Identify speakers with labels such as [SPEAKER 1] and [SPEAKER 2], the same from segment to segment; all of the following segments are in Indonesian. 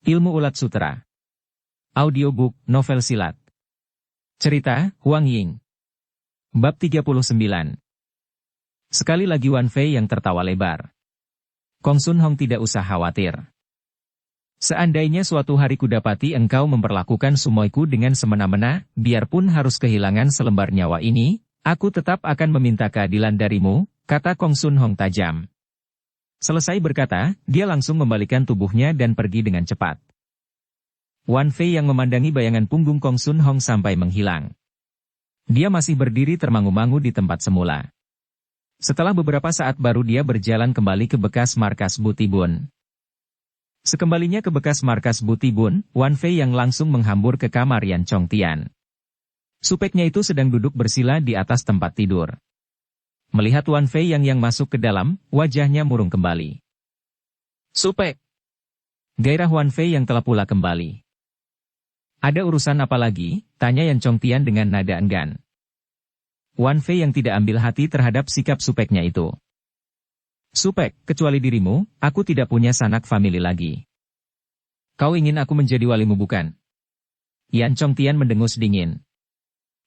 [SPEAKER 1] Ilmu Ulat Sutera. Audiobook, novel silat. Cerita, Huang Ying. Bab 39. Sekali lagi Wan Fei yang tertawa lebar. Kong Sun Hong tidak usah khawatir. Seandainya suatu hari kudapati engkau memperlakukan sumoiku dengan semena-mena, biarpun harus kehilangan selembar nyawa ini, aku tetap akan meminta keadilan darimu, kata Kong Sun Hong tajam. Selesai berkata, dia langsung membalikan tubuhnya dan pergi dengan cepat. Wan Fei yang memandangi bayangan punggung Kong Sun Hong sampai menghilang. Dia masih berdiri termangu-mangu di tempat semula. Setelah beberapa saat baru dia berjalan kembali ke bekas markas Butibun. Sekembalinya ke bekas markas Butibun, Wan Fei yang langsung menghambur ke kamar Yan Chongtian. Supeknya itu sedang duduk bersila di atas tempat tidur. Melihat Wan Fei yang masuk ke dalam, wajahnya murung kembali. Supek! Gairah Wan Fei yang telah pula kembali. Ada urusan apa lagi? Tanya Yan Chongtian dengan nada enggan. Wan Fei yang tidak ambil hati terhadap sikap supeknya itu. Supek, kecuali dirimu, aku tidak punya sanak famili lagi. Kau ingin aku menjadi walimu bukan? Yan Chongtian mendengus dingin.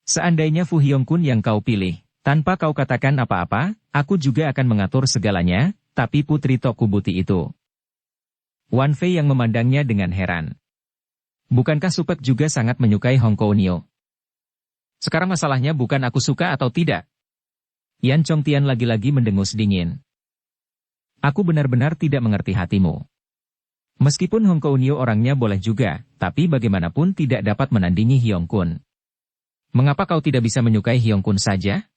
[SPEAKER 1] Seandainya Fu Hongkun yang kau pilih, tanpa kau katakan apa-apa, aku juga akan mengatur segalanya, tapi putri Toku Buti itu. Wan Fei yang memandangnya dengan heran. Bukankah Supek juga sangat menyukai Hong Kounio? Sekarang masalahnya bukan aku suka atau tidak. Yan Chongtian lagi-lagi mendengus dingin. Aku benar-benar tidak mengerti hatimu. Meskipun Hong Kounio orangnya boleh juga, tapi bagaimanapun tidak dapat menandingi Hongkun. Mengapa kau tidak bisa menyukai Hongkun saja?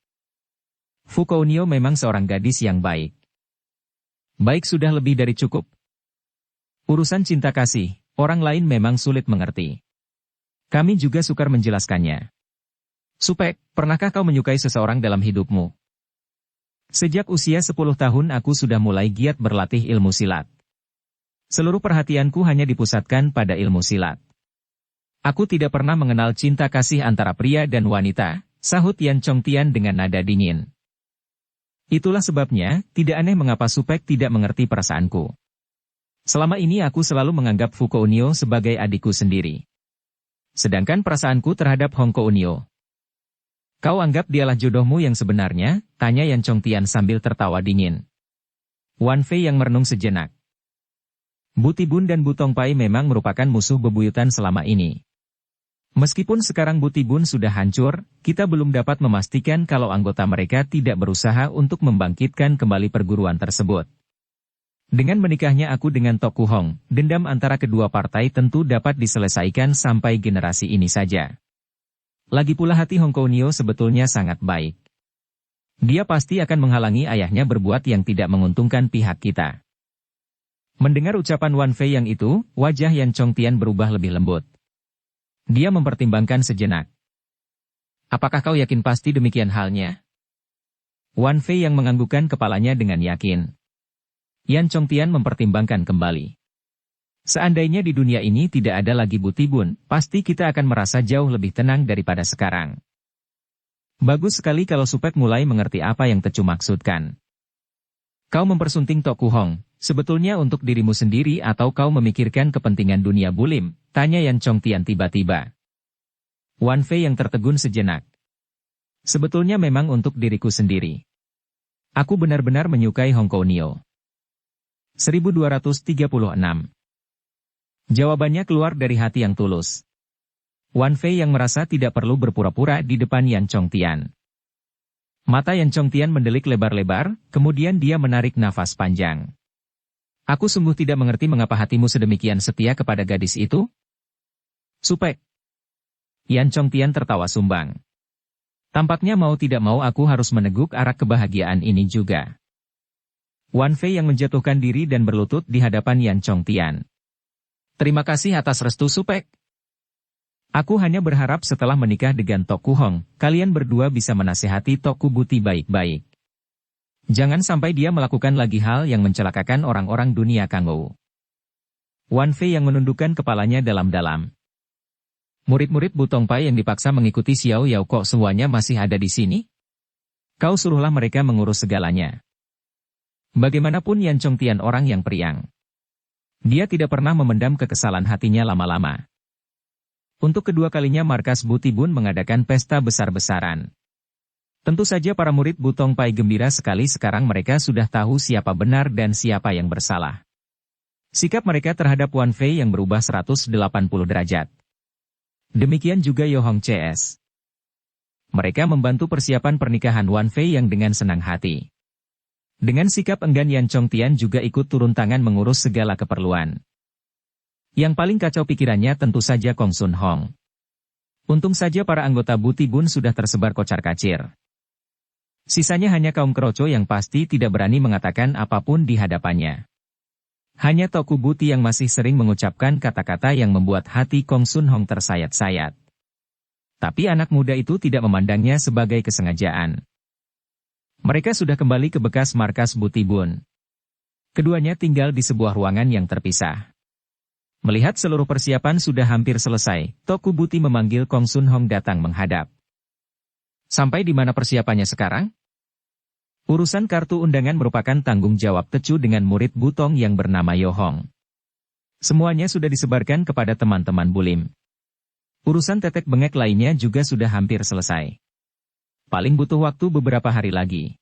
[SPEAKER 1] Fu Kounio memang seorang gadis yang baik. Baik sudah lebih dari cukup. Urusan cinta kasih, orang lain memang sulit mengerti. Kami juga sukar menjelaskannya. Supek, pernahkah kau menyukai seseorang dalam hidupmu? Sejak usia 10 tahun aku sudah mulai giat berlatih ilmu silat. Seluruh perhatianku hanya dipusatkan pada ilmu silat. Aku tidak pernah mengenal cinta kasih antara pria dan wanita, sahut Yan Chongtian dengan nada dingin. Itulah sebabnya, tidak aneh mengapa Supek tidak mengerti perasaanku. Selama ini aku selalu menganggap Fu Kounio sebagai adikku sendiri. Sedangkan perasaanku terhadap Hong Kounio. Kau anggap dialah jodohmu yang sebenarnya? Tanya Yan Chongtian sambil tertawa dingin. Wan Fei yang merenung sejenak. Butibun dan Butongpai memang merupakan musuh bebuyutan selama ini. Meskipun sekarang Butibun sudah hancur, kita belum dapat memastikan kalau anggota mereka tidak berusaha untuk membangkitkan kembali perguruan tersebut. Dengan menikahnya aku dengan Toku Hong, dendam antara kedua partai tentu dapat diselesaikan sampai generasi ini saja. Lagi pula hati Hong Kounio sebetulnya sangat baik. Dia pasti akan menghalangi ayahnya berbuat yang tidak menguntungkan pihak kita. Mendengar ucapan Wan Fei yang itu, wajah Yan Chongtian berubah lebih lembut. Dia mempertimbangkan sejenak. Apakah kau yakin pasti demikian halnya? Wan Fei yang menganggukkan kepalanya dengan yakin. Yan Chongtian mempertimbangkan kembali. Seandainya di dunia ini tidak ada lagi Butibun, pasti kita akan merasa jauh lebih tenang daripada sekarang. Bagus sekali kalau Supek mulai mengerti apa yang Tecu maksudkan. Kau mempersunting Toku Hong, sebetulnya untuk dirimu sendiri atau kau memikirkan kepentingan dunia bulim? Tanya Yan Chongtian tiba-tiba. Wan Fei yang tertegun sejenak. Sebetulnya memang untuk diriku sendiri. Aku benar-benar menyukai Hong Kounio. 1236. Jawabannya keluar dari hati yang tulus. Wan Fei yang merasa tidak perlu berpura-pura di depan Yan Chongtian. Mata Yan Chongtian mendelik lebar-lebar, kemudian dia menarik nafas panjang. Aku sungguh tidak mengerti mengapa hatimu sedemikian setia kepada gadis itu. Supek. Yan Chongtian tertawa sumbang. Tampaknya mau tidak mau aku harus meneguk arak kebahagiaan ini juga. Wan Fei yang menjatuhkan diri dan berlutut di hadapan Yan Chongtian. Terima kasih atas restu Supek. Aku hanya berharap setelah menikah dengan Toku Hong, kalian berdua bisa menasihati Toku Buti baik-baik. Jangan sampai dia melakukan lagi hal yang mencelakakan orang-orang dunia Kangou. Wan Fei yang menundukkan kepalanya dalam-dalam. Murid-murid Butongpai yang dipaksa mengikuti Xiao Yao kok semuanya masih ada di sini? Kau suruhlah mereka mengurus segalanya. Bagaimanapun Yan Chongtian orang yang periang. Dia tidak pernah memendam kekesalan hatinya lama-lama. Untuk kedua kalinya markas Butibun mengadakan pesta besar-besaran. Tentu saja para murid Butong Pai gembira sekali sekarang mereka sudah tahu siapa benar dan siapa yang bersalah. Sikap mereka terhadap Wan Fei yang berubah 180 derajat. Demikian juga Yo Hong CS. Mereka membantu persiapan pernikahan Wan Fei yang dengan senang hati. Dengan sikap enggan Yan Chongtian juga ikut turun tangan mengurus segala keperluan. Yang paling kacau pikirannya tentu saja Kong Sun Hong. Untung saja para anggota Butibun sudah tersebar kocar-kacir. Sisanya hanya kaum keroco yang pasti tidak berani mengatakan apapun di hadapannya. Hanya Toku Buti yang masih sering mengucapkan kata-kata yang membuat hati Kong Sun Hong tersayat-sayat. Tapi anak muda itu tidak memandangnya sebagai kesengajaan. Mereka sudah kembali ke bekas markas Butibun. Keduanya tinggal di sebuah ruangan yang terpisah. Melihat seluruh persiapan sudah hampir selesai, Toku Buti memanggil Kong Sun Hong datang menghadap. Sampai di mana persiapannya sekarang? Urusan kartu undangan merupakan tanggung jawab Tecu dengan murid Butong yang bernama Yo Hong. Semuanya sudah disebarkan kepada teman-teman Bulim. Urusan tetek bengek lainnya juga sudah hampir selesai. Paling butuh waktu beberapa hari lagi.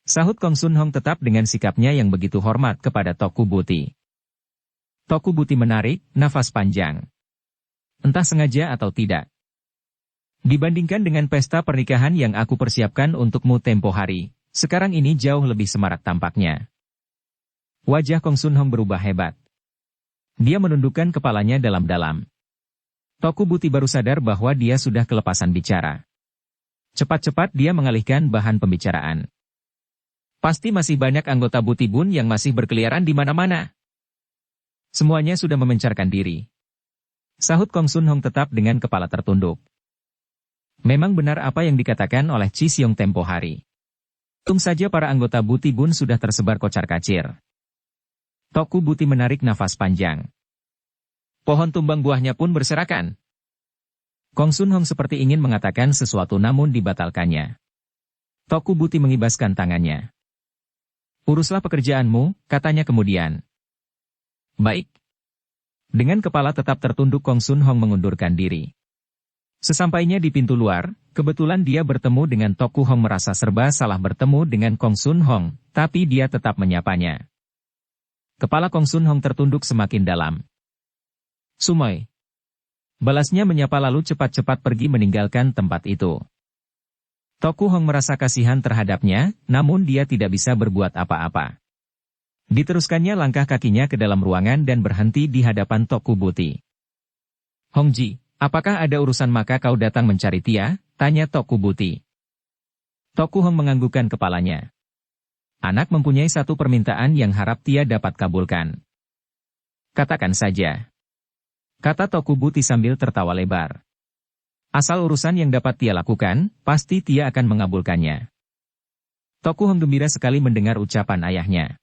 [SPEAKER 1] Sahut Kong Sun Hong tetap dengan sikapnya yang begitu hormat kepada Toku Buti. Toku Buti menarik nafas panjang. Entah sengaja atau tidak. Dibandingkan dengan pesta pernikahan yang aku persiapkan untukmu tempo hari, sekarang ini jauh lebih semarak tampaknya. Wajah Kong Sun Hong berubah hebat. Dia menundukkan kepalanya dalam-dalam. Toku Buti baru sadar bahwa dia sudah kelepasan bicara. Cepat-cepat dia mengalihkan bahan pembicaraan. Pasti masih banyak anggota Butibun yang masih berkeliaran di mana-mana. Semuanya sudah memencarkan diri. Sahut Kong Sun Hong tetap dengan kepala tertunduk. Memang benar apa yang dikatakan oleh Chi Siong tempo hari. Untung saja para anggota Butibun sudah tersebar kocar-kacir. Toku Buti menarik nafas panjang. Pohon tumbang buahnya pun berserakan. Kong Sun Hong seperti ingin mengatakan sesuatu namun dibatalkannya. Toku Buti mengibaskan tangannya. Uruslah pekerjaanmu, katanya kemudian. Baik. Dengan kepala tetap tertunduk Kong Sun Hong mengundurkan diri. Sesampainya di pintu luar, kebetulan dia bertemu dengan Toku Hong merasa serba salah bertemu dengan Kong Sun Hong, tapi dia tetap menyapanya. Kepala Kong Sun Hong tertunduk semakin dalam. Sumoy. Balasnya menyapa lalu cepat-cepat pergi meninggalkan tempat itu. Toku Hong merasa kasihan terhadapnya, namun dia tidak bisa berbuat apa-apa. Diteruskannya langkah kakinya ke dalam ruangan dan berhenti di hadapan Toku Buti. Hongji. Apakah ada urusan maka kau datang mencari Tia? Tanya Toku Buti. Toku Hong menganggukkan kepalanya. Anak mempunyai satu permintaan yang harap Tia dapat kabulkan. Katakan saja. Kata Toku Buti sambil tertawa lebar. Asal urusan yang dapat Tia lakukan, pasti Tia akan mengabulkannya. Toku Hong gembira sekali mendengar ucapan ayahnya.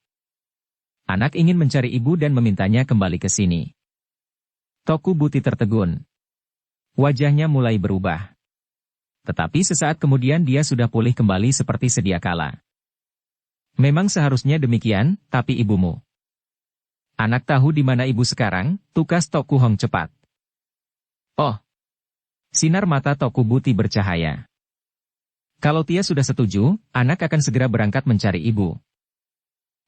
[SPEAKER 1] Anak ingin mencari ibu dan memintanya kembali ke sini. Toku Buti tertegun. Wajahnya mulai berubah. Tetapi sesaat kemudian dia sudah pulih kembali seperti sedia kala. Memang seharusnya demikian, tapi ibumu. Anak tahu di mana ibu sekarang, tukas Toku Hong cepat. Oh. Sinar mata Toku Buti bercahaya. Kalau Tia sudah setuju, anak akan segera berangkat mencari ibu.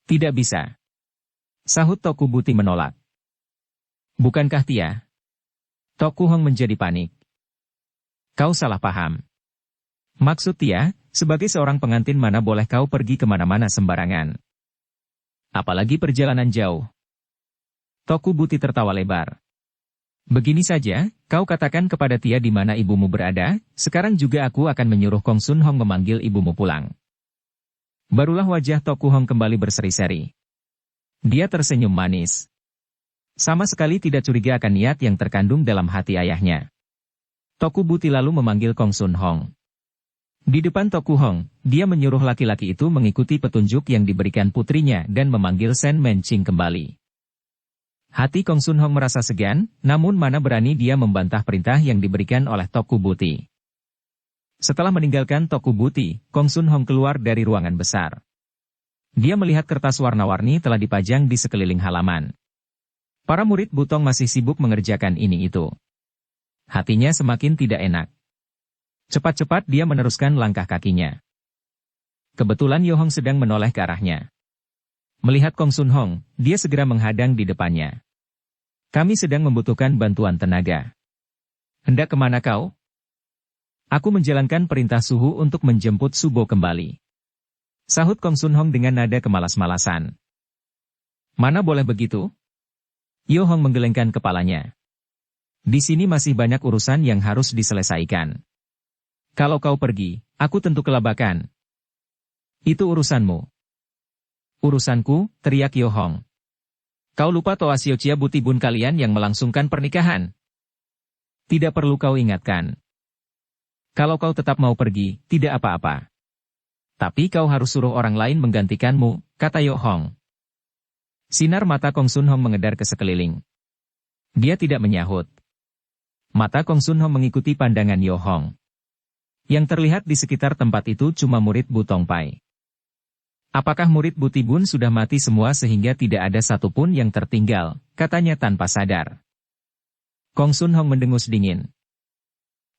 [SPEAKER 1] Tidak bisa. Sahut Toku Buti menolak. Bukankah Tia? Toku Hong menjadi panik. Kau salah paham. Maksud Tia, sebagai seorang pengantin mana boleh kau pergi kemana-mana sembarangan. Apalagi perjalanan jauh. Toku Buti tertawa lebar. Begini saja, kau katakan kepada Tia di mana ibumu berada, sekarang juga aku akan menyuruh Kong Sun Hong memanggil ibumu pulang. Barulah wajah Toku Hong kembali berseri-seri. Dia tersenyum manis. Sama sekali tidak curiga akan niat yang terkandung dalam hati ayahnya. Toku Buti lalu memanggil Kong Sun Hong. Di depan Toku Hong, dia menyuruh laki-laki itu mengikuti petunjuk yang diberikan putrinya dan memanggil Sen Menqing kembali. Hati Kong Sun Hong merasa segan, namun mana berani dia membantah perintah yang diberikan oleh Toku Buti. Setelah meninggalkan Toku Buti, Kong Sun Hong keluar dari ruangan besar. Dia melihat kertas warna-warni telah dipajang di sekeliling halaman. Para murid Butong masih sibuk mengerjakan ini itu. Hatinya semakin tidak enak. Cepat-cepat dia meneruskan langkah kakinya. Kebetulan Yo Hong sedang menoleh ke arahnya. Melihat Kong Sun Hong, dia segera menghadang di depannya. Kami sedang membutuhkan bantuan tenaga. Hendak kemana kau? Aku menjalankan perintah suhu untuk menjemput Subo kembali. Sahut Kong Sun Hong dengan nada kemalas-malasan. Mana boleh begitu? Yo Hong menggelengkan kepalanya. Di sini masih banyak urusan yang harus diselesaikan. Kalau kau pergi, aku tentu kelabakan. Itu urusanmu. Urusanku, teriak Yo Hong. Kau lupa Toa Xiaoqia Butibun kalian yang melangsungkan pernikahan? Tidak perlu kau ingatkan. Kalau kau tetap mau pergi, tidak apa-apa. Tapi kau harus suruh orang lain menggantikanmu, kata Yo Hong. Sinar mata Kong Sun Hong mengedar ke sekeliling. Dia tidak menyahut. Mata Kong Sun Hong mengikuti pandangan Yo Hong. Yang terlihat di sekitar tempat itu cuma murid Butong Pai. Apakah murid Butibun sudah mati semua sehingga tidak ada satupun yang tertinggal, katanya tanpa sadar. Kong Sun Hong mendengus dingin.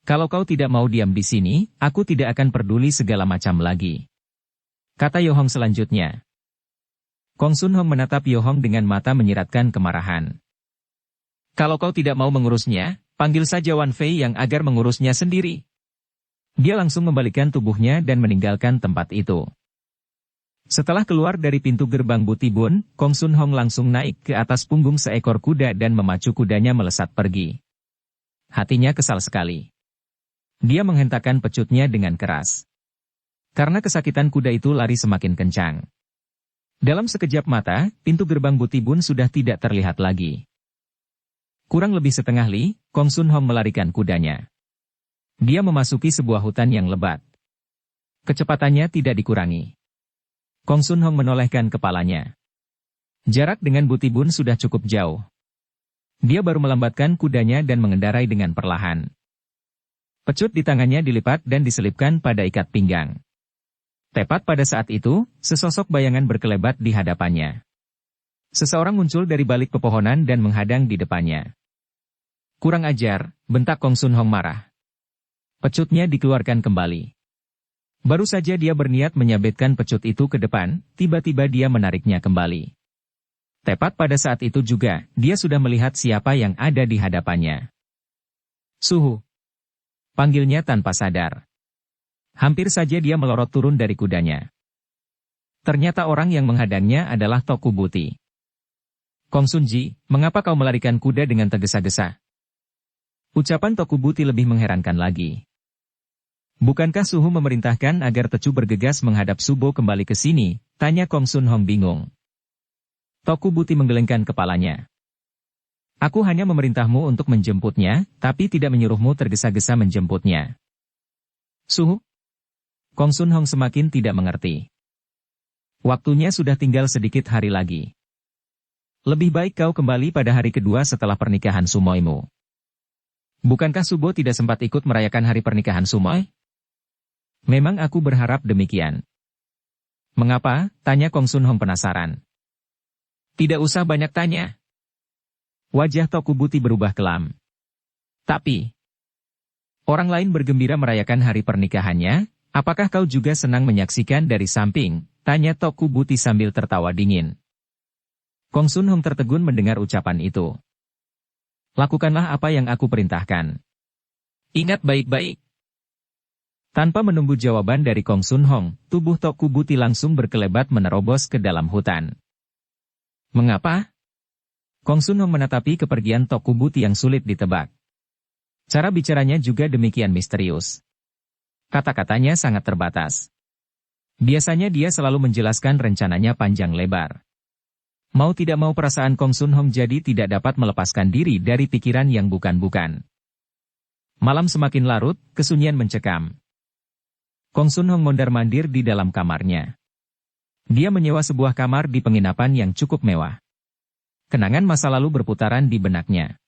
[SPEAKER 1] Kalau kau tidak mau diam di sini, aku tidak akan peduli segala macam lagi. Kata Yo Hong selanjutnya. Kong Sun Hong menatap Yo Hong dengan mata menyiratkan kemarahan. Kalau kau tidak mau mengurusnya, panggil saja Wan Fei yang agar mengurusnya sendiri. Dia langsung membalikkan tubuhnya dan meninggalkan tempat itu. Setelah keluar dari pintu gerbang Butibun, Kong Sun Hong langsung naik ke atas punggung seekor kuda dan memacu kudanya melesat pergi. Hatinya kesal sekali. Dia menghentakkan pecutnya dengan keras. Karena kesakitan kuda itu lari semakin kencang. Dalam sekejap mata, pintu gerbang Butibun sudah tidak terlihat lagi. Kurang lebih setengah li, Kong Sun Hong melarikan kudanya. Dia memasuki sebuah hutan yang lebat. Kecepatannya tidak dikurangi. Kong Sun Hong menolehkan kepalanya. Jarak dengan Butibun sudah cukup jauh. Dia baru melambatkan kudanya dan mengendarai dengan perlahan. Pecut di tangannya dilipat dan diselipkan pada ikat pinggang. Tepat pada saat itu, sesosok bayangan berkelebat di hadapannya. Seseorang muncul dari balik pepohonan dan menghadang di depannya. Kurang ajar, bentak Kong Sun Hong marah. Pecutnya dikeluarkan kembali. Baru saja dia berniat menyabetkan pecut itu ke depan, tiba-tiba dia menariknya kembali. Tepat pada saat itu juga, dia sudah melihat siapa yang ada di hadapannya. Suhu. Panggilnya tanpa sadar. Hampir saja dia melorot turun dari kudanya. Ternyata orang yang menghadangnya adalah Toku Buti. Kong Sunji, mengapa kau melarikan kuda dengan tergesa-gesa? Ucapan Toku Buti lebih mengherankan lagi. Bukankah Suhu memerintahkan agar Tecu bergegas menghadap Subo kembali ke sini? Tanya Kong Sun Hong bingung. Toku Buti menggelengkan kepalanya. Aku hanya memerintahmu untuk menjemputnya, tapi tidak menyuruhmu tergesa-gesa menjemputnya. Suhu? Kong Sun Hong semakin tidak mengerti. Waktunya sudah tinggal sedikit hari lagi. Lebih baik kau kembali pada hari kedua setelah pernikahan Sumoimu. Bukankah Subo tidak sempat ikut merayakan hari pernikahan Sumoy? Memang aku berharap demikian. Mengapa? Tanya Kong Sun Hong penasaran. Tidak usah banyak tanya. Wajah Toku Buti berubah kelam. Tapi, orang lain bergembira merayakan hari pernikahannya, apakah kau juga senang menyaksikan dari samping? Tanya Toku Buti sambil tertawa dingin. Kong Sun Hong tertegun mendengar ucapan itu. Lakukanlah apa yang aku perintahkan. Ingat baik-baik. Tanpa menunggu jawaban dari Kong Sun Hong, tubuh Toku Buti langsung berkelebat menerobos ke dalam hutan. Mengapa? Kong Sun Hong menatapi kepergian Toku Buti yang sulit ditebak. Cara bicaranya juga demikian misterius. Kata-katanya sangat terbatas. Biasanya dia selalu menjelaskan rencananya panjang lebar. Mau tidak mau perasaan Kong Sun Hong jadi tidak dapat melepaskan diri dari pikiran yang bukan-bukan. Malam semakin larut, kesunyian mencekam. Kong Sun Hong mondar-mandir di dalam kamarnya. Dia menyewa sebuah kamar di penginapan yang cukup mewah. Kenangan masa lalu berputaran di benaknya.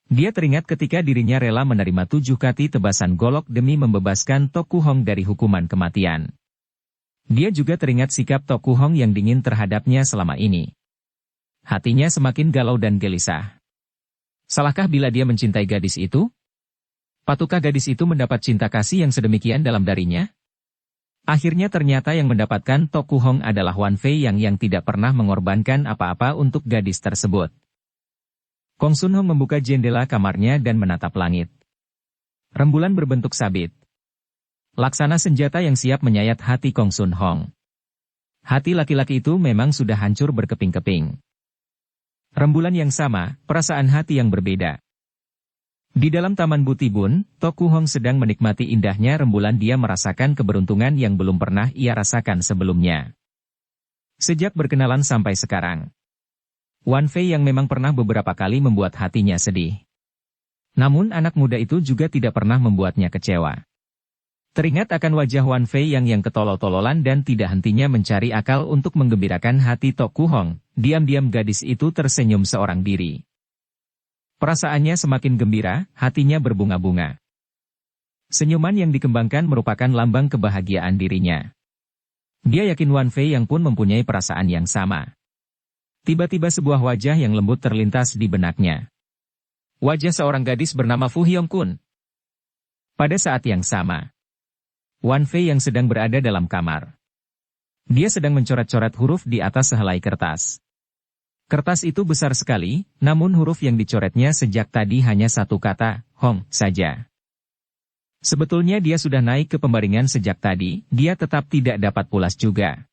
[SPEAKER 1] Dia teringat ketika dirinya rela menerima 7 kati tebasan golok demi membebaskan Toku Hong dari hukuman kematian. Dia juga teringat sikap Toku Hong yang dingin terhadapnya selama ini. Hatinya semakin galau dan gelisah. Salahkah bila dia mencintai gadis itu? Patutkah gadis itu mendapat cinta kasih yang sedemikian dalam darinya? Akhirnya ternyata yang mendapatkan Toku Hong adalah Wan Fei yang tidak pernah mengorbankan apa-apa untuk gadis tersebut. Kong Sun Hong membuka jendela kamarnya dan menatap langit. Rembulan berbentuk sabit. Laksana senjata yang siap menyayat hati Kong Sun Hong. Hati laki-laki itu memang sudah hancur berkeping-keping. Rembulan yang sama, perasaan hati yang berbeda. Di dalam Taman Butibun, Toku Hong sedang menikmati indahnya rembulan. Dia merasakan keberuntungan yang belum pernah ia rasakan sebelumnya. Sejak berkenalan sampai sekarang, Wan Fei yang memang pernah beberapa kali membuat hatinya sedih. Namun anak muda itu juga tidak pernah membuatnya kecewa. Teringat akan wajah Wan Fei yang ketolol-tololan dan tidak hentinya mencari akal untuk menggembirakan hati Toku Hong, diam-diam gadis itu tersenyum seorang diri. Perasaannya semakin gembira, hatinya berbunga-bunga. Senyuman yang dikembangkan merupakan lambang kebahagiaan dirinya. Dia yakin Wan Fei yang pun mempunyai perasaan yang sama. Tiba-tiba sebuah wajah yang lembut terlintas di benaknya. Wajah seorang gadis bernama Fu Hyong-kun. Pada saat yang sama, Wan Fei yang sedang berada dalam kamar. Dia sedang mencoret-coret huruf di atas sehelai kertas. Kertas itu besar sekali, namun huruf yang dicoretnya sejak tadi hanya satu kata, Hong, saja. Sebetulnya dia sudah naik ke pembaringan sejak tadi, dia tetap tidak dapat pulas juga.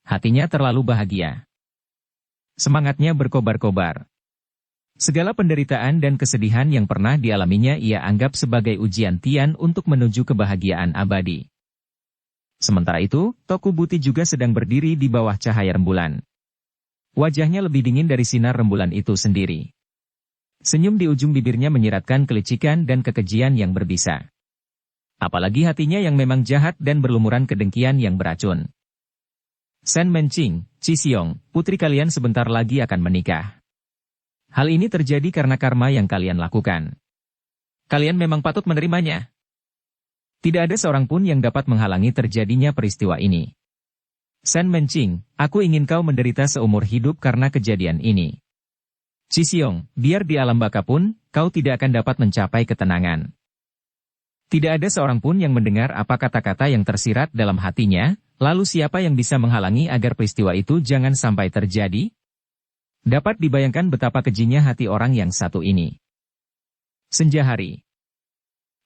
[SPEAKER 1] Hatinya terlalu bahagia. Semangatnya berkobar-kobar. Segala penderitaan dan kesedihan yang pernah dialaminya ia anggap sebagai ujian Tian untuk menuju kebahagiaan abadi. Sementara itu, Toku Buti juga sedang berdiri di bawah cahaya rembulan. Wajahnya lebih dingin dari sinar rembulan itu sendiri. Senyum di ujung bibirnya menyiratkan kelicikan dan kekejian yang berbisa. Apalagi hatinya yang memang jahat dan berlumuran kedengkian yang beracun. Sen Menqing, Chi Xiong, putri kalian sebentar lagi akan menikah. Hal ini terjadi karena karma yang kalian lakukan. Kalian memang patut menerimanya. Tidak ada seorang pun yang dapat menghalangi terjadinya peristiwa ini. Sen Menqing, aku ingin kau menderita seumur hidup karena kejadian ini. Chi Xiong, biar di alam baka pun, kau tidak akan dapat mencapai ketenangan. Tidak ada seorang pun yang mendengar apa kata-kata yang tersirat dalam hatinya, lalu siapa yang bisa menghalangi agar peristiwa itu jangan sampai terjadi? Dapat dibayangkan betapa kejinya hati orang yang satu ini. Senja hari.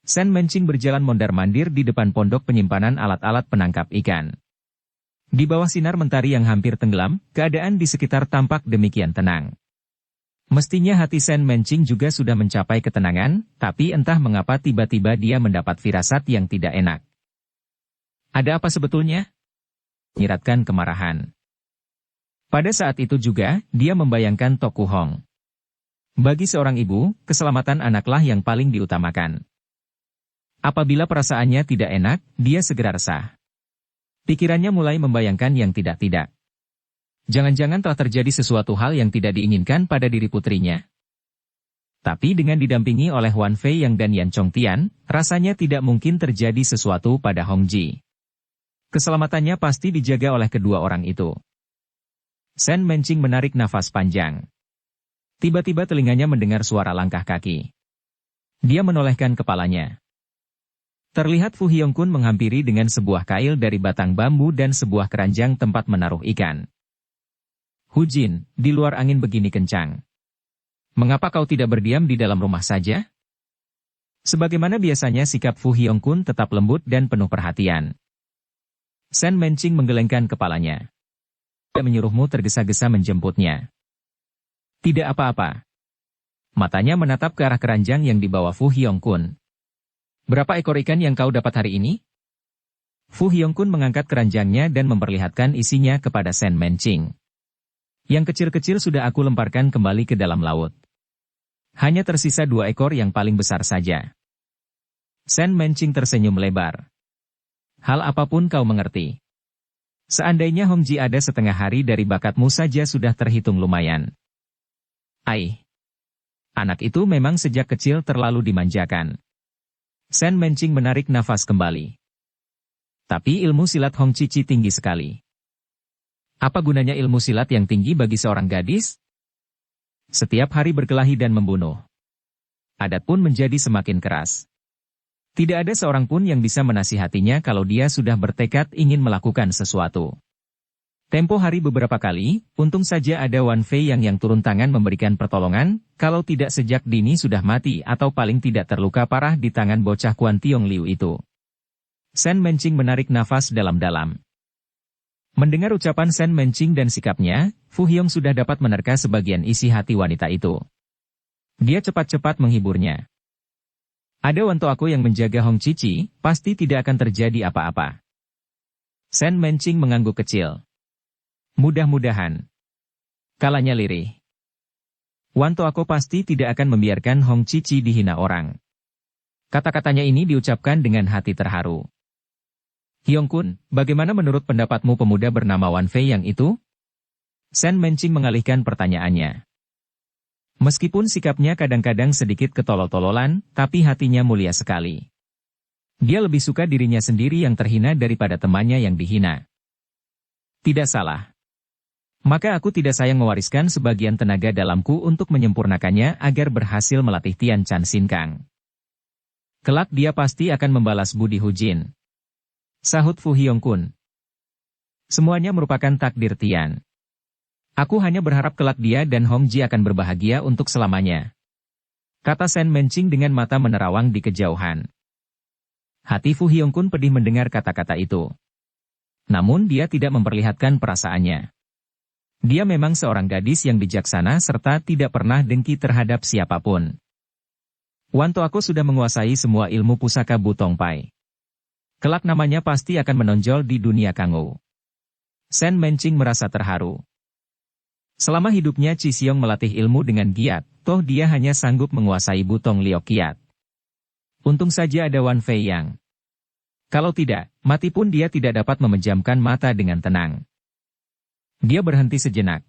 [SPEAKER 1] Sen Menqing berjalan mondar-mandir di depan pondok penyimpanan alat-alat penangkap ikan. Di bawah sinar mentari yang hampir tenggelam, keadaan di sekitar tampak demikian tenang. Mestinya hati Sen Menqing juga sudah mencapai ketenangan, tapi entah mengapa tiba-tiba dia mendapat firasat yang tidak enak. Ada apa sebetulnya? Menyiratkan kemarahan. Pada saat itu juga, dia membayangkan Toku Hong. Bagi seorang ibu, keselamatan anaklah yang paling diutamakan. Apabila perasaannya tidak enak, dia segera resah. Pikirannya mulai membayangkan yang tidak-tidak. Jangan-jangan telah terjadi sesuatu hal yang tidak diinginkan pada diri putrinya. Tapi dengan didampingi oleh Wan Fei yang dan Yan Chongtian, rasanya tidak mungkin terjadi sesuatu pada Hong Ji. Keselamatannya pasti dijaga oleh kedua orang itu. Sen Menqing menarik nafas panjang. Tiba-tiba telinganya mendengar suara langkah kaki. Dia menolehkan kepalanya. Terlihat Fu Hyong-kun menghampiri dengan sebuah kail dari batang bambu dan sebuah keranjang tempat menaruh ikan. Hujin, di luar angin begini kencang. Mengapa kau tidak berdiam di dalam rumah saja? Sebagaimana biasanya sikap Fu Hyong-kun tetap lembut dan penuh perhatian. Sen Menqing menggelengkan kepalanya. Dia menyuruhmu tergesa-gesa menjemputnya. Tidak apa-apa. Matanya menatap ke arah keranjang yang dibawa Fu Hyong-kun. Berapa ekor ikan yang kau dapat hari ini? Fu Hyong-kun mengangkat keranjangnya dan memperlihatkan isinya kepada Sen Menqing. Yang kecil-kecil sudah aku lemparkan kembali ke dalam laut. Hanya tersisa 2 ekor yang paling besar saja. Sen Menqing tersenyum lebar. Hal apapun kau mengerti. Seandainya Hong Ji ada setengah hari dari bakatmu saja sudah terhitung lumayan. Anak itu memang sejak kecil terlalu dimanjakan. Sen Menqing menarik nafas kembali. Tapi ilmu silat Hong Cici tinggi sekali. Apa gunanya ilmu silat yang tinggi bagi seorang gadis? Setiap hari berkelahi dan membunuh. Adat pun menjadi semakin keras. Tidak ada seorang pun yang bisa menasihatinya kalau dia sudah bertekad ingin melakukan sesuatu. Tempo hari beberapa kali, untung saja ada Wan Fei yang turun tangan memberikan pertolongan, kalau tidak sejak dini sudah mati atau paling tidak terluka parah di tangan bocah Kuan Tiong Liu itu. Sen Menqing menarik nafas dalam-dalam. Mendengar ucapan Sen Menqing dan sikapnya, Fu Hiong sudah dapat menerka sebagian isi hati wanita itu. Dia cepat-cepat menghiburnya. Ada wanto aku yang menjaga Hong Cici, pasti tidak akan terjadi apa-apa. Sen Menqing mengangguk kecil. Mudah-mudahan. Kalanya lirih. Wanto aku pasti tidak akan membiarkan Hong Cici dihina orang. Kata-katanya ini diucapkan dengan hati terharu. Hiong Kun, bagaimana menurut pendapatmu pemuda bernama Wan Fei yang itu? Sen Menqing mengalihkan pertanyaannya. Meskipun sikapnya kadang-kadang sedikit ketolol-tololan, tapi hatinya mulia sekali. Dia lebih suka dirinya sendiri yang terhina daripada temannya yang dihina. Tidak salah. Maka aku tidak sayang mewariskan sebagian tenaga dalamku untuk menyempurnakannya agar berhasil melatih Tian Chan Sin Kang. Kelak dia pasti akan membalas budi Hu Jin. Sahut Fu Hiong Kun. Semuanya merupakan takdir Tian. Aku hanya berharap kelak dia dan Hong Ji akan berbahagia untuk selamanya. Kata Sen Menqing dengan mata menerawang di kejauhan. Hati Fu Hiong Kun pedih mendengar kata-kata itu. Namun dia tidak memperlihatkan perasaannya. Dia memang seorang gadis yang bijaksana serta tidak pernah dengki terhadap siapapun. Wanto aku sudah menguasai semua ilmu pusaka Butong Pai. Kelak namanya pasti akan menonjol di dunia Kangou. Sen Menqing merasa terharu. Selama hidupnya Chi Siong melatih ilmu dengan giat, toh dia hanya sanggup menguasai Butong Liok Kiat. Untung saja ada Wan Fei yang. Kalau tidak, mati pun dia tidak dapat memejamkan mata dengan tenang. Dia berhenti sejenak.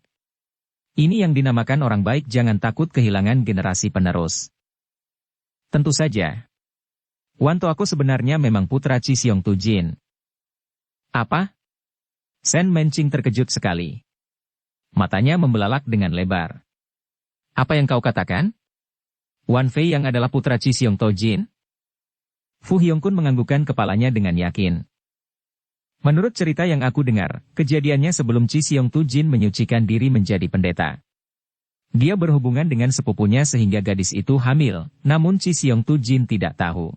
[SPEAKER 1] Ini yang dinamakan orang baik jangan takut kehilangan generasi penerus. Tentu saja. Wanto aku sebenarnya memang putra Chi Siong Tu Jin. Apa? Sen Menqing terkejut sekali. Matanya membelalak dengan lebar. Apa yang kau katakan? Wan Fei yang adalah putra Chi Siong Tu Jin? Fu Hiong Kun menganggukkan kepalanya dengan yakin. Menurut cerita yang aku dengar, kejadiannya sebelum Chi Siong Tu Jin menyucikan diri menjadi pendeta. Dia berhubungan dengan sepupunya sehingga gadis itu hamil, namun Chi Siong Tu Jin tidak tahu.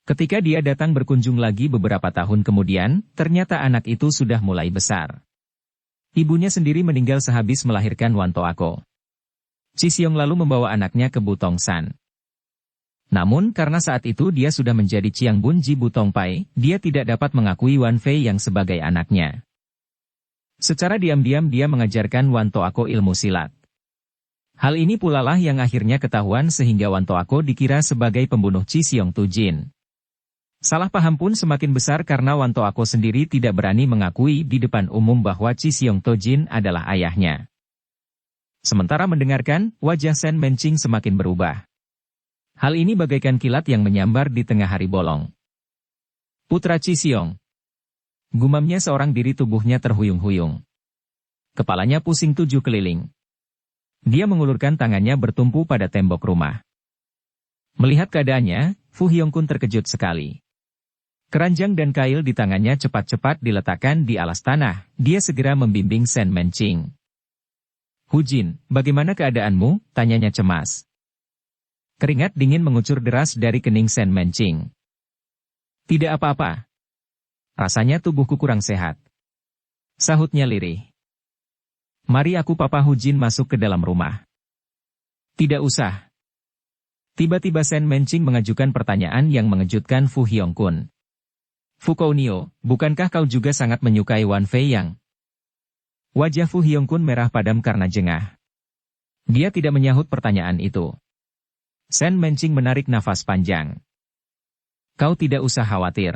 [SPEAKER 1] Ketika dia datang berkunjung lagi beberapa tahun kemudian, ternyata anak itu sudah mulai besar. Ibunya sendiri meninggal sehabis melahirkan Wanto Ako. Chi Siong lalu membawa anaknya ke Butong San. Namun karena saat itu dia sudah menjadi Chiang Bun Ji Butong Pai, dia tidak dapat mengakui Wan Fei yang sebagai anaknya. Secara diam-diam dia mengajarkan Wanto Ako ilmu silat. Hal ini pula lah yang akhirnya ketahuan sehingga Wanto Ako dikira sebagai pembunuh Chi Siong Tu Jin. Salah paham pun semakin besar karena Wanto Ako sendiri tidak berani mengakui di depan umum bahwa Chi Siong Tu Jin adalah ayahnya. Sementara mendengarkan, wajah Sen Menqing semakin berubah. Hal ini bagaikan kilat yang menyambar di tengah hari bolong. Putra Chi Siong. Gumamnya seorang diri tubuhnya terhuyung-huyung. Kepalanya pusing 7 keliling. Dia mengulurkan tangannya bertumpu pada tembok rumah. Melihat keadaannya, Fu Hiong Kun terkejut sekali. Keranjang dan kail di tangannya cepat-cepat diletakkan di alas tanah, dia segera membimbing Sen Menqing. Hu Jin, bagaimana keadaanmu? Tanyanya cemas. Keringat dingin mengucur deras dari kening Sen Menqing. Tidak apa-apa. Rasanya tubuhku kurang sehat. Sahutnya lirih. Mari aku Papa Hu Jin masuk ke dalam rumah. Tidak usah. Tiba-tiba Sen Menqing mengajukan pertanyaan yang mengejutkan Fu Hiong Kun. Fu Kounio, bukankah kau juga sangat menyukai Wan Fei yang? Wajah Fu Hiong Kun merah padam karena jengah. Dia tidak menyahut pertanyaan itu. Sen Menqing menarik nafas panjang. Kau tidak usah khawatir.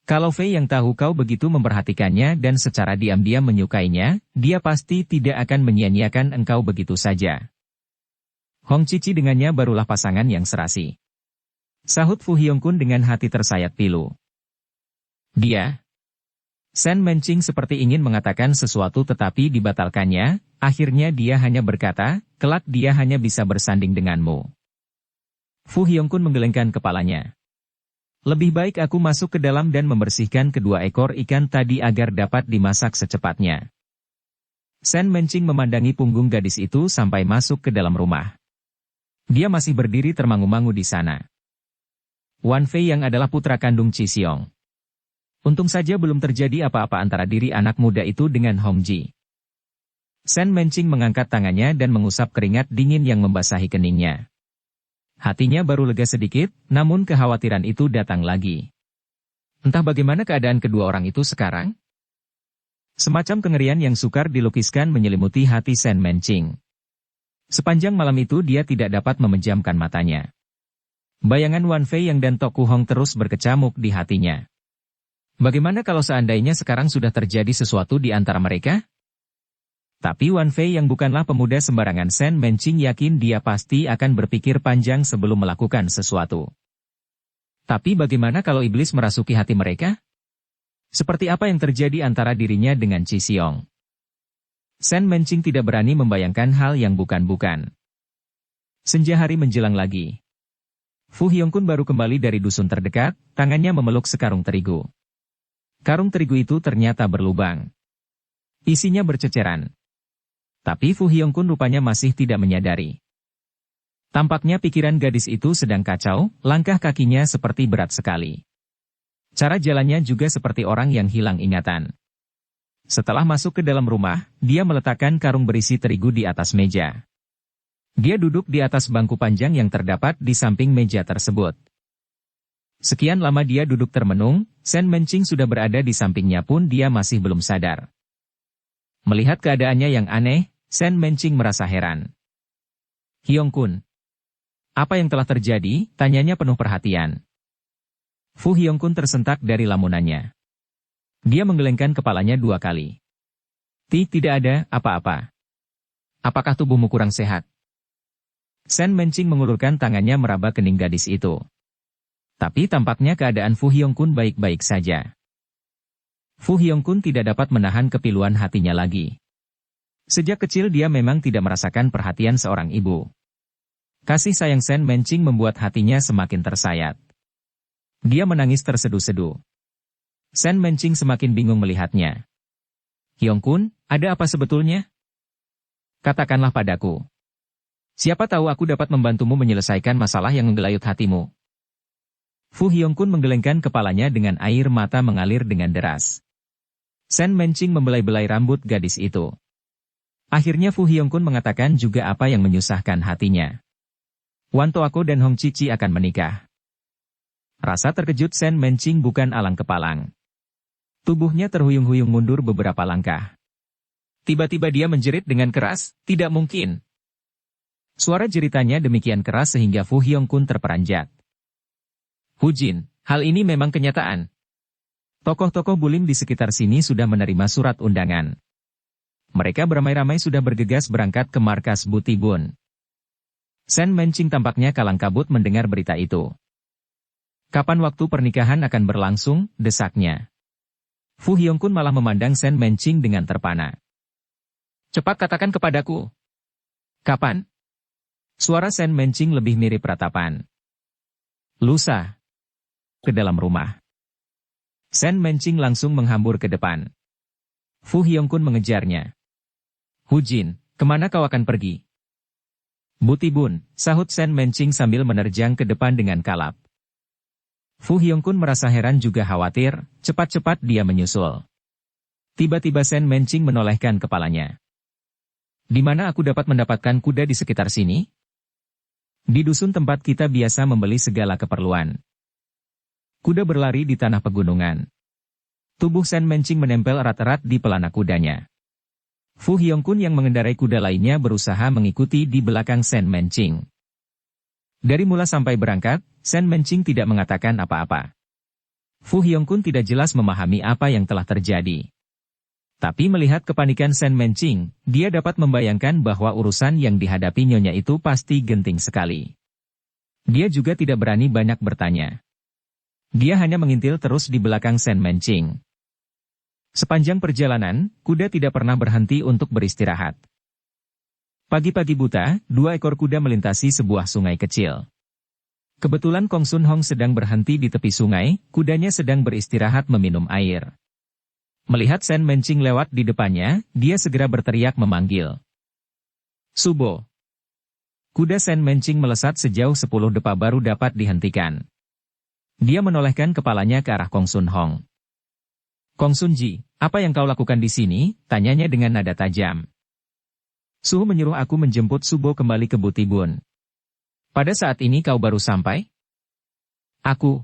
[SPEAKER 1] Kalau Fei yang tahu kau begitu memperhatikannya dan secara diam-diam menyukainya, dia pasti tidak akan menyia-nyiakan engkau begitu saja. Hong Cici dengannya barulah pasangan yang serasi. Sahut Fu Hiong Kun dengan hati tersayat pilu. Dia. Sen Menqing seperti ingin mengatakan sesuatu tetapi dibatalkannya, akhirnya dia hanya berkata, kelak dia hanya bisa bersanding denganmu. Fu Hongkun menggelengkan kepalanya. Lebih baik aku masuk ke dalam dan membersihkan kedua ekor ikan tadi agar dapat dimasak secepatnya. Sen Mencing memandangi punggung gadis itu sampai masuk ke dalam rumah. Dia masih berdiri termangu-mangu di sana. Wan Fei yang adalah putra kandung Qi Xiong. Untung saja belum terjadi apa-apa antara diri anak muda itu dengan Hong Ji. Sen Mencing mengangkat tangannya dan mengusap keringat dingin yang membasahi keningnya. Hatinya baru lega sedikit, namun kekhawatiran itu datang lagi. Entah bagaimana keadaan kedua orang itu sekarang? Semacam kengerian yang sukar dilukiskan menyelimuti hati Sen Mencing. Sepanjang malam itu dia tidak dapat memejamkan matanya. Bayangan Wan Fei yang dan Tok Hong terus berkecamuk di hatinya. Bagaimana kalau seandainya sekarang sudah terjadi sesuatu di antara mereka? Tapi Wan Fei yang bukanlah pemuda sembarangan, Sen Mencing yakin dia pasti akan berpikir panjang sebelum melakukan sesuatu. Tapi bagaimana kalau iblis merasuki hati mereka? Seperti apa yang terjadi antara dirinya dengan Qi Xiong? Sen Mencing tidak berani membayangkan hal yang bukan-bukan. Senja hari menjelang lagi. Fu Hongkun baru kembali dari dusun terdekat, tangannya memeluk sekarung terigu. Karung terigu itu ternyata berlubang. Isinya berceceran. Tapi Fu Hongkun rupanya masih tidak menyadari. Tampaknya pikiran gadis itu sedang kacau, langkah kakinya seperti berat sekali. Cara jalannya juga seperti orang yang hilang ingatan. Setelah masuk ke dalam rumah, dia meletakkan karung berisi terigu di atas meja. Dia duduk di atas bangku panjang yang terdapat di samping meja tersebut. Sekian lama dia duduk termenung, Sen Mencing sudah berada di sampingnya pun dia masih belum sadar. Melihat keadaannya yang aneh, Sen Mencing merasa heran. Hongkun. Apa yang telah terjadi? Tanyanya penuh perhatian. Fu Hongkun tersentak dari lamunannya. Dia menggelengkan kepalanya 2 kali. Tidak ada apa-apa. Apakah tubuhmu kurang sehat? Sen Mencing mengulurkan tangannya meraba kening gadis itu. Tapi tampaknya keadaan Fu Hongkun baik-baik saja. Fu Hongkun tidak dapat menahan kepiluan hatinya lagi. Sejak kecil dia memang tidak merasakan perhatian seorang ibu. Kasih sayang Sen Mencing membuat hatinya semakin tersayat. Dia menangis terseduh-seduh. Sen Mencing semakin bingung melihatnya. Hongkun, ada apa sebetulnya? Katakanlah padaku. Siapa tahu aku dapat membantumu menyelesaikan masalah yang menggelayut hatimu. Fu Hongkun menggelengkan kepalanya dengan air mata mengalir dengan deras. Sen Mencing membelai-belai rambut gadis itu. Akhirnya Fu Hongkun mengatakan juga apa yang menyusahkan hatinya. Wan Toako dan Hong Cici akan menikah. Rasa terkejut Sen Mencing bukan alang-kepalang. Tubuhnya terhuyung-huyung mundur beberapa langkah. Tiba-tiba dia menjerit dengan keras, tidak mungkin. Suara jeritannya demikian keras sehingga Fu Hongkun terperanjat. Hu Jin, hal ini memang kenyataan. Tokoh-tokoh bulim di sekitar sini sudah menerima surat undangan. Mereka beramai-ramai sudah bergegas berangkat ke markas Butibun. Sen Mencing tampaknya kalang kabut mendengar berita itu. Kapan waktu pernikahan akan berlangsung, desaknya. Fu Hongkun malah memandang Sen Mencing dengan terpana. Cepat katakan kepadaku. Kapan? Suara Sen Mencing lebih mirip ratapan. Lusa. Ke dalam rumah. Sen Mencing langsung menghambur ke depan. Fu Hongkun mengejarnya. Hu Jin, kemana kau akan pergi? Butibun, sahut Sen Mencing sambil menerjang ke depan dengan kalap. Fu Hongkun merasa heran juga khawatir, cepat-cepat dia menyusul. Tiba-tiba Sen Mencing menolehkan kepalanya. Di mana aku dapat mendapatkan kuda di sekitar sini? Di dusun tempat kita biasa membeli segala keperluan. Kuda berlari di tanah pegunungan. Tubuh Sen Mencing menempel erat-erat di pelana kudanya. Fu Hongkun yang mengendarai kuda lainnya berusaha mengikuti di belakang Sen Mencing. Dari mula sampai berangkat, Sen Mencing tidak mengatakan apa-apa. Fu Hongkun tidak jelas memahami apa yang telah terjadi. Tapi melihat kepanikan Sen Mencing, dia dapat membayangkan bahwa urusan yang dihadapi nyonya itu pasti genting sekali. Dia juga tidak berani banyak bertanya. Dia hanya mengintil terus di belakang Sen Mencing. Sepanjang perjalanan, kuda tidak pernah berhenti untuk beristirahat. Pagi-pagi buta, 2 ekor kuda melintasi sebuah sungai kecil. Kebetulan Kong Sun Hong sedang berhenti di tepi sungai, kudanya sedang beristirahat meminum air. Melihat Sen Mencing lewat di depannya, dia segera berteriak memanggil. Subo. Kuda Sen Mencing melesat sejauh 10 depa baru dapat dihentikan. Dia menolehkan kepalanya ke arah Kong Sun Hong. Kong Sun Ji, apa yang kau lakukan di sini? Tanyanya dengan nada tajam. Suhu menyuruh aku menjemput Subo kembali ke Butibun. Pada saat ini kau baru sampai? Aku.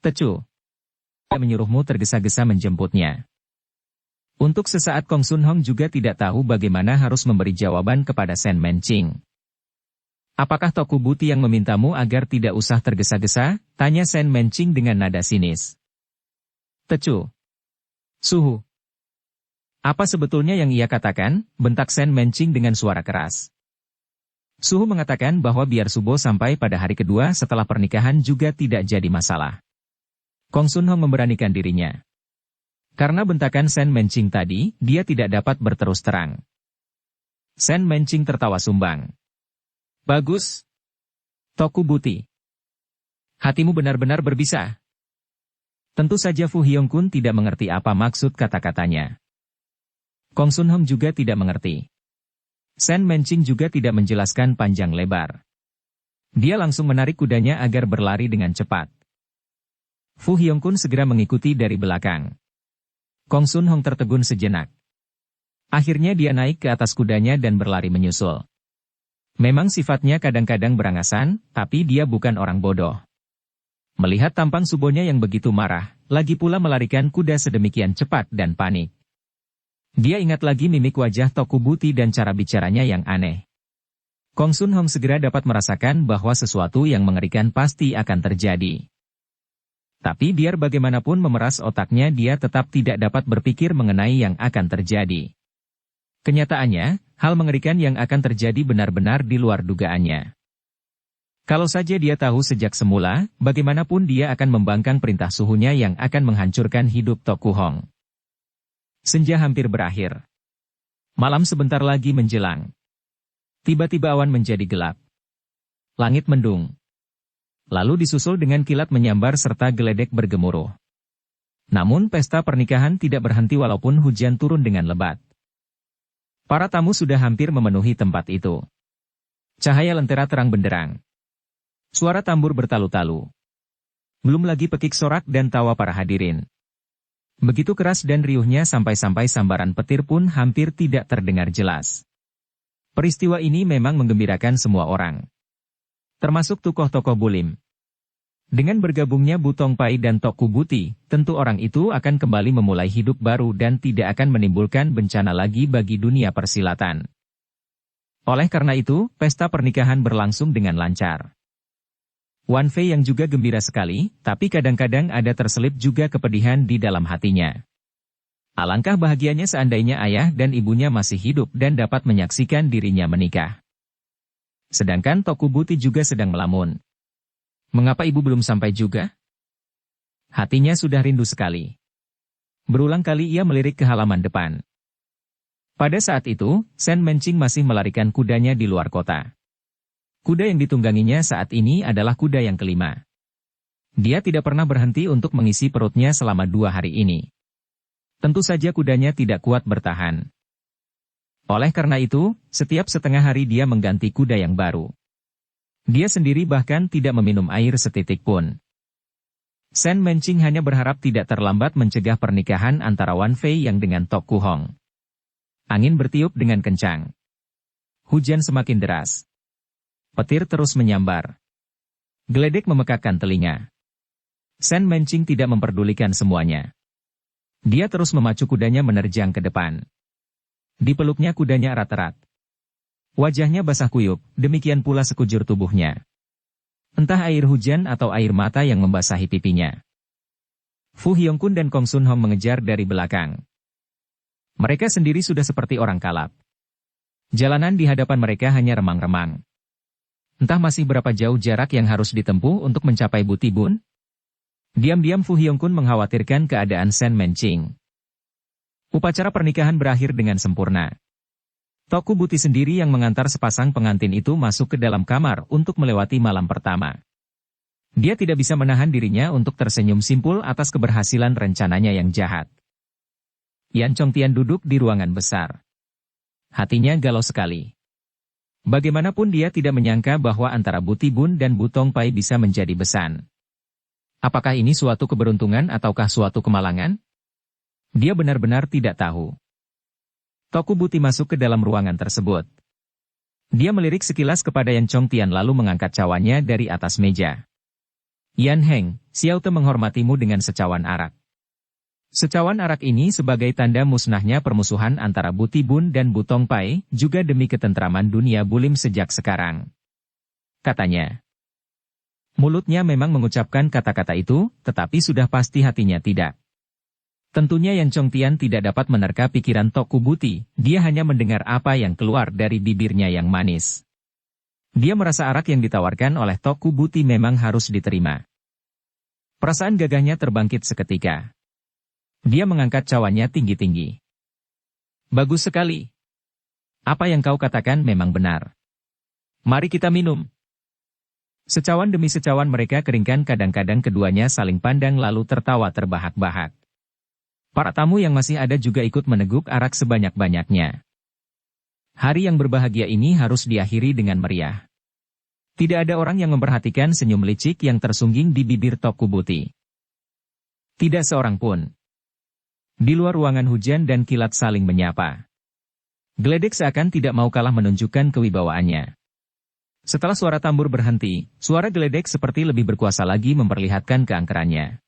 [SPEAKER 1] Tecu. Menyuruhmu tergesa-gesa menjemputnya. Untuk sesaat Kong Sun Hong juga tidak tahu bagaimana harus memberi jawaban kepada Sen Mencing. Apakah Toku Buti yang memintamu agar tidak usah tergesa-gesa? Tanya Sen Mencing dengan nada sinis. Tecu. Suhu. Apa sebetulnya yang ia katakan? Bentak Sen Mencing dengan suara keras. Suhu mengatakan bahwa biar Subo sampai pada hari kedua setelah pernikahan juga tidak jadi masalah. Kong Sun Hong memberanikan dirinya. Karena bentakan Sen Mencing tadi, dia tidak dapat berterus terang. Sen Mencing tertawa sumbang. Bagus. Toku Buti. Hatimu benar-benar berbisa. Tentu saja Fu Hyong-kun tidak mengerti apa maksud kata-katanya. Kong Sun Hong juga tidak mengerti. Sen Mencing juga tidak menjelaskan panjang lebar. Dia langsung menarik kudanya agar berlari dengan cepat. Fu Hyong-kun segera mengikuti dari belakang. Kong Sun Hong tertegun sejenak. Akhirnya dia naik ke atas kudanya dan berlari menyusul. Memang sifatnya kadang-kadang berangasan, tapi dia bukan orang bodoh. Melihat tampang Subonya yang begitu marah, lagi pula melarikan kuda sedemikian cepat dan panik. Dia ingat lagi mimik wajah Toku Buti dan cara bicaranya yang aneh. Kong Sun Hong segera dapat merasakan bahwa sesuatu yang mengerikan pasti akan terjadi. Tapi biar bagaimanapun memeras otaknya dia tetap tidak dapat berpikir mengenai yang akan terjadi. Kenyataannya, hal mengerikan yang akan terjadi benar-benar di luar dugaannya. Kalau saja dia tahu sejak semula, bagaimanapun dia akan membangkang perintah suhunya yang akan menghancurkan hidup Toku Hong. Senja hampir berakhir. Malam sebentar lagi menjelang. Tiba-tiba awan menjadi gelap. Langit mendung. Lalu disusul dengan kilat menyambar serta geledek bergemuruh. Namun pesta pernikahan tidak berhenti walaupun hujan turun dengan lebat. Para tamu sudah hampir memenuhi tempat itu. Cahaya lentera terang benderang. Suara tambur bertalu-talu. Belum lagi pekik sorak dan tawa para hadirin. Begitu keras dan riuhnya sampai-sampai sambaran petir pun hampir tidak terdengar jelas. Peristiwa ini memang menggembirakan semua orang. Termasuk tokoh-tokoh bulim. Dengan bergabungnya Butong Pai dan Toku Buti, tentu orang itu akan kembali memulai hidup baru dan tidak akan menimbulkan bencana lagi bagi dunia persilatan. Oleh karena itu, pesta pernikahan berlangsung dengan lancar. Wan Fei yang juga gembira sekali, tapi kadang-kadang ada terselip juga kepedihan di dalam hatinya. Alangkah bahagianya seandainya ayah dan ibunya masih hidup dan dapat menyaksikan dirinya menikah. Sedangkan Toku Buti juga sedang melamun. Mengapa ibu belum sampai juga? Hatinya sudah rindu sekali. Berulang kali ia melirik ke halaman depan. Pada saat itu, Sen Mencing masih melarikan kudanya di luar kota. Kuda yang ditungganginya saat ini adalah kuda yang kelima. Dia tidak pernah berhenti untuk mengisi perutnya selama 2 hari ini. Tentu saja kudanya tidak kuat bertahan. Oleh karena itu, setiap setengah hari dia mengganti kuda yang baru. Dia sendiri bahkan tidak meminum air setitik pun. Sen Mencing hanya berharap tidak terlambat mencegah pernikahan antara Wan Fei yang dengan Toku Hong. Angin bertiup dengan kencang. Hujan semakin deras. Petir terus menyambar. Geledek memekakkan telinga. Sen Mencing tidak memperdulikan semuanya. Dia terus memacu kudanya menerjang ke depan. Dipeluknya kudanya erat-erat. Wajahnya basah kuyup, demikian pula sekujur tubuhnya. Entah air hujan atau air mata yang membasahi pipinya. Fu Hyong-kun dan Kong Sun Hong mengejar dari belakang. Mereka sendiri sudah seperti orang kalap. Jalanan di hadapan mereka hanya remang-remang. Entah masih berapa jauh jarak yang harus ditempuh untuk mencapai Butibun? Diam-diam Fu Hyong-kun mengkhawatirkan keadaan Sen Mencing. Upacara pernikahan berakhir dengan sempurna. Toku Buti sendiri yang mengantar sepasang pengantin itu masuk ke dalam kamar untuk melewati malam pertama. Dia tidak bisa menahan dirinya untuk tersenyum simpul atas keberhasilan rencananya yang jahat. Yan Chongtian duduk di ruangan besar. Hatinya galau sekali. Bagaimanapun dia tidak menyangka bahwa antara Buti Bun dan Bu Tongpai bisa menjadi besan. Apakah ini suatu keberuntungan ataukah suatu kemalangan? Dia benar-benar tidak tahu. Toku Buti masuk ke dalam ruangan tersebut. Dia melirik sekilas kepada Yan Chongtian lalu mengangkat cawannya dari atas meja. Yan Heng, Xiao Te menghormatimu dengan secawan arak. Secawan arak ini sebagai tanda musnahnya permusuhan antara Buti Bun dan Bu Tongpai, juga demi ketentraman dunia bulim sejak sekarang. Katanya. Mulutnya memang mengucapkan kata-kata itu, tetapi sudah pasti hatinya tidak. Tentunya Yan Chongtian tidak dapat menerka pikiran Toku Buti, dia hanya mendengar apa yang keluar dari bibirnya yang manis. Dia merasa arak yang ditawarkan oleh Toku Buti memang harus diterima. Perasaan gagahnya terbangkit seketika. Dia mengangkat cawannya tinggi-tinggi. Bagus sekali. Apa yang kau katakan memang benar. Mari kita minum. Secawan demi secawan mereka keringkan, kadang-kadang keduanya saling pandang lalu tertawa terbahak-bahak. Para tamu yang masih ada juga ikut meneguk arak sebanyak-banyaknya. Hari yang berbahagia ini harus diakhiri dengan meriah. Tidak ada orang yang memperhatikan senyum licik yang tersungging di bibir Toku Buti. Tidak seorang pun. Di luar ruangan hujan dan kilat saling menyapa. Geledek seakan tidak mau kalah menunjukkan kewibawaannya. Setelah suara tambur berhenti, suara geledek seperti lebih berkuasa lagi memperlihatkan keangkerannya.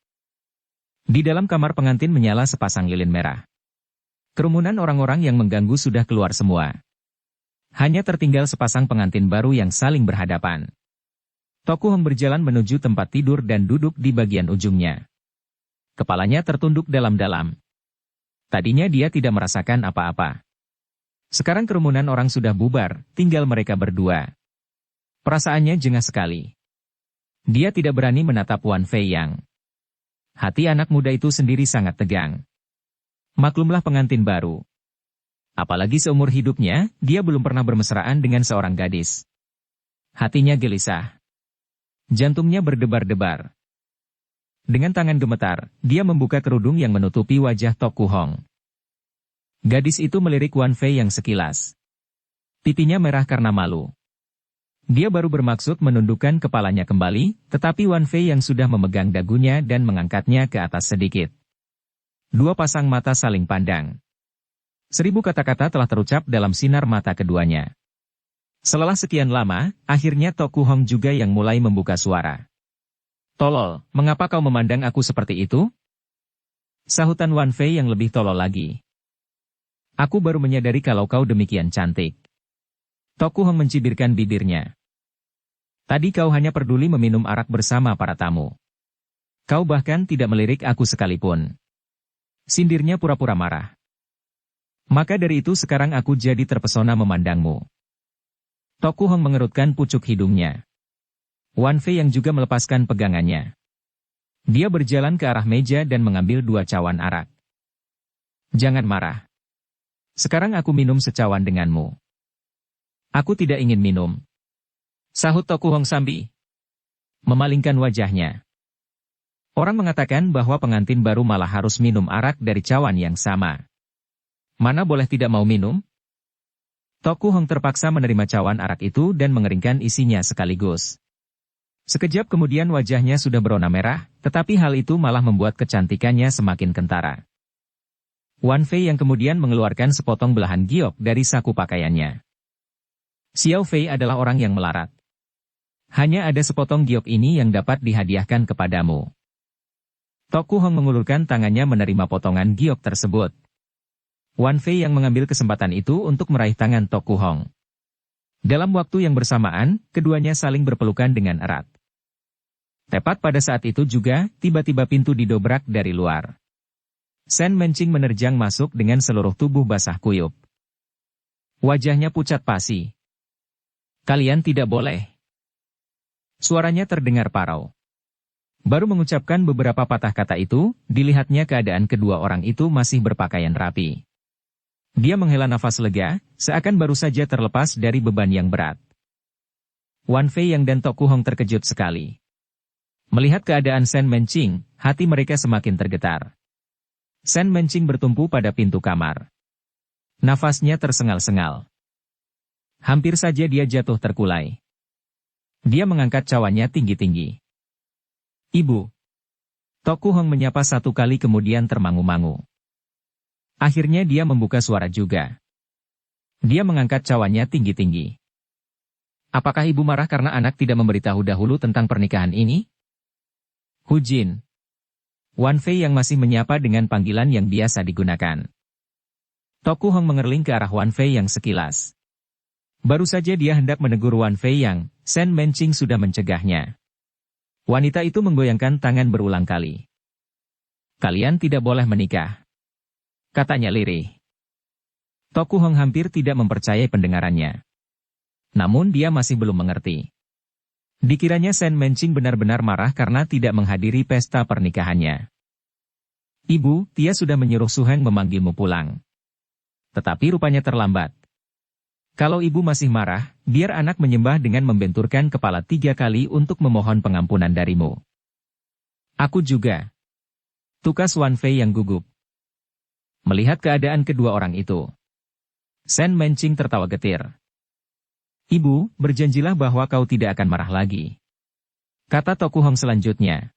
[SPEAKER 1] Di dalam kamar pengantin menyala sepasang lilin merah. Kerumunan orang-orang yang mengganggu sudah keluar semua. Hanya tertinggal sepasang pengantin baru yang saling berhadapan. Toku Hong berjalan menuju tempat tidur dan duduk di bagian ujungnya. Kepalanya tertunduk dalam-dalam. Tadinya dia tidak merasakan apa-apa. Sekarang kerumunan orang sudah bubar, tinggal mereka berdua. Perasaannya jengah sekali. Dia tidak berani menatap Wan Fei Yang. Hati anak muda itu sendiri sangat tegang. Maklumlah pengantin baru. Apalagi seumur hidupnya, dia belum pernah bermesraan dengan seorang gadis. Hatinya gelisah. Jantungnya berdebar-debar. Dengan tangan gemetar, dia membuka kerudung yang menutupi wajah Toku Hong. Gadis itu melirik Wan Fei yang sekilas. Pipinya merah karena malu. Dia baru bermaksud menundukkan kepalanya kembali, tetapi Wan Fei yang sudah memegang dagunya dan mengangkatnya ke atas sedikit. Dua pasang mata saling pandang. 1000 kata-kata telah terucap dalam sinar mata keduanya. Setelah sekian lama, akhirnya Toku Hong juga yang mulai membuka suara. Tolol, mengapa kau memandang aku seperti itu? Sahutan Wan Fei yang lebih tolol lagi. Aku baru menyadari kalau kau demikian cantik. Toku Hong mencibirkan bibirnya. Tadi kau hanya peduli meminum arak bersama para tamu. Kau bahkan tidak melirik aku sekalipun. Sindirnya pura-pura marah. Maka dari itu sekarang aku jadi terpesona memandangmu. Toku Hong mengerutkan pucuk hidungnya. Wan Fei yang juga melepaskan pegangannya. Dia berjalan ke arah meja dan mengambil 2 cawan arak. Jangan marah. Sekarang aku minum secawan denganmu. Aku tidak ingin minum. Sahut Toku Hong sambil memalingkan wajahnya. Orang mengatakan bahwa pengantin baru malah harus minum arak dari cawan yang sama. Mana boleh tidak mau minum? Toku Hong terpaksa menerima cawan arak itu dan mengeringkan isinya sekaligus. Sekejap kemudian wajahnya sudah berwarna merah, tetapi hal itu malah membuat kecantikannya semakin kentara. Wan Fei yang kemudian mengeluarkan sepotong belahan giok dari saku pakaiannya. Xiao Fei adalah orang yang melarat. Hanya ada sepotong giok ini yang dapat dihadiahkan kepadamu. Toku Hong mengulurkan tangannya menerima potongan giok tersebut. Wan Fei yang mengambil kesempatan itu untuk meraih tangan Toku Hong. Dalam waktu yang bersamaan, keduanya saling berpelukan dengan erat. Tepat pada saat itu juga, tiba-tiba pintu didobrak dari luar. Sen Mencing menerjang masuk dengan seluruh tubuh basah kuyup. Wajahnya pucat pasi. Kalian tidak boleh. Suaranya terdengar parau. Baru mengucapkan beberapa patah kata itu, dilihatnya keadaan kedua orang itu masih berpakaian rapi. Dia menghela nafas lega, seakan baru saja terlepas dari beban yang berat. Wan Fei Yang dan Tok Kuhong terkejut sekali. Melihat keadaan Shen Menqing, hati mereka semakin tergetar. Shen Menqing bertumpu pada pintu kamar. Nafasnya tersengal-sengal. Hampir saja dia jatuh terkulai. Dia mengangkat cawannya tinggi-tinggi. "Ibu." Tok Kuhong menyapa satu kali kemudian termangu-mangu. Akhirnya dia membuka suara juga. Dia mengangkat cawannya tinggi-tinggi. "Apakah ibu marah karena anak tidak memberitahu dahulu tentang pernikahan ini?" "Hu Jin." Wan Fei yang masih menyapa dengan panggilan yang biasa digunakan. Tok Kuhong mengerling ke arah Wan Fei yang sekilas. Baru saja dia hendak menegur Wan Fei Yang, Shen Menqing sudah mencegahnya. Wanita itu menggoyangkan tangan berulang kali. "Kalian tidak boleh menikah," katanya lirih. Tok Kuhong hampir tidak mempercayai pendengarannya. Namun dia masih belum mengerti. Dikiranya Shen Menqing benar-benar marah karena tidak menghadiri pesta pernikahannya. "Ibu, Tia sudah menyuruh Su Heng memanggilmu pulang. Tetapi rupanya terlambat. Kalau ibu masih marah, biar anak menyembah dengan membenturkan kepala 3 kali untuk memohon pengampunan darimu." "Aku juga," tukas Wan Fei yang gugup. Melihat keadaan kedua orang itu, Shen Menqing tertawa getir. "Ibu, berjanjilah bahwa kau tidak akan marah lagi," kata Tok Kuhong selanjutnya.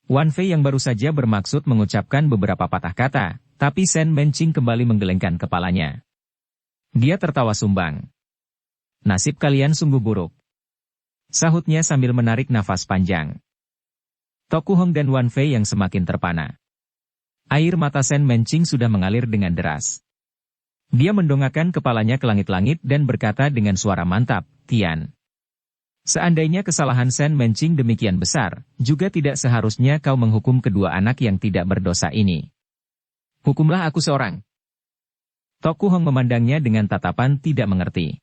[SPEAKER 1] Wan Fei yang baru saja bermaksud mengucapkan beberapa patah kata, tapi Shen Menqing kembali menggelengkan kepalanya. Dia tertawa sumbang. "Nasib kalian sungguh buruk," sahutnya sambil menarik nafas panjang. Tok Kuhong dan Wan Fei yang semakin terpana. Air mata Shen Menqing sudah mengalir dengan deras. Dia mendongakkan kepalanya ke langit-langit dan berkata dengan suara mantap, "Tian. Seandainya kesalahan Shen Menqing demikian besar, juga tidak seharusnya kau menghukum kedua anak yang tidak berdosa ini. Hukumlah aku seorang." Tok Kuhong memandangnya dengan tatapan tidak mengerti.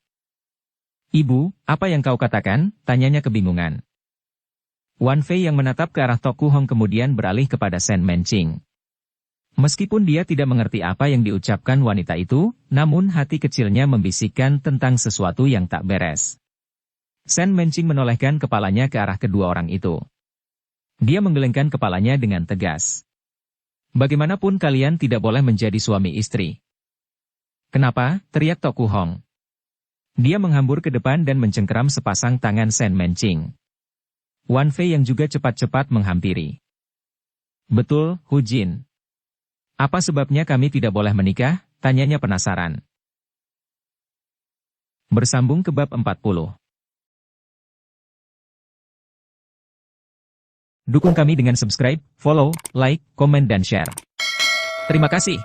[SPEAKER 1] "Ibu, apa yang kau katakan?" tanyanya kebingungan. Wan Fei yang menatap ke arah Tok Kuhong kemudian beralih kepada Shen Menqing. Meskipun dia tidak mengerti apa yang diucapkan wanita itu, namun hati kecilnya membisikkan tentang sesuatu yang tak beres. Shen Menqing menolehkan kepalanya ke arah kedua orang itu. Dia menggelengkan kepalanya dengan tegas. "Bagaimanapun kalian tidak boleh menjadi suami istri." "Kenapa?" teriak Tok Kuhong. Dia menghambur ke depan dan mencengkeram sepasang tangan Shen Menqing. Wan Fei yang juga cepat-cepat menghampiri. "Betul, Hu Jin. Apa sebabnya kami tidak boleh menikah?" tanyanya penasaran. Bersambung ke bab 40. Dukung kami dengan subscribe, follow, like, komen dan share. Terima kasih.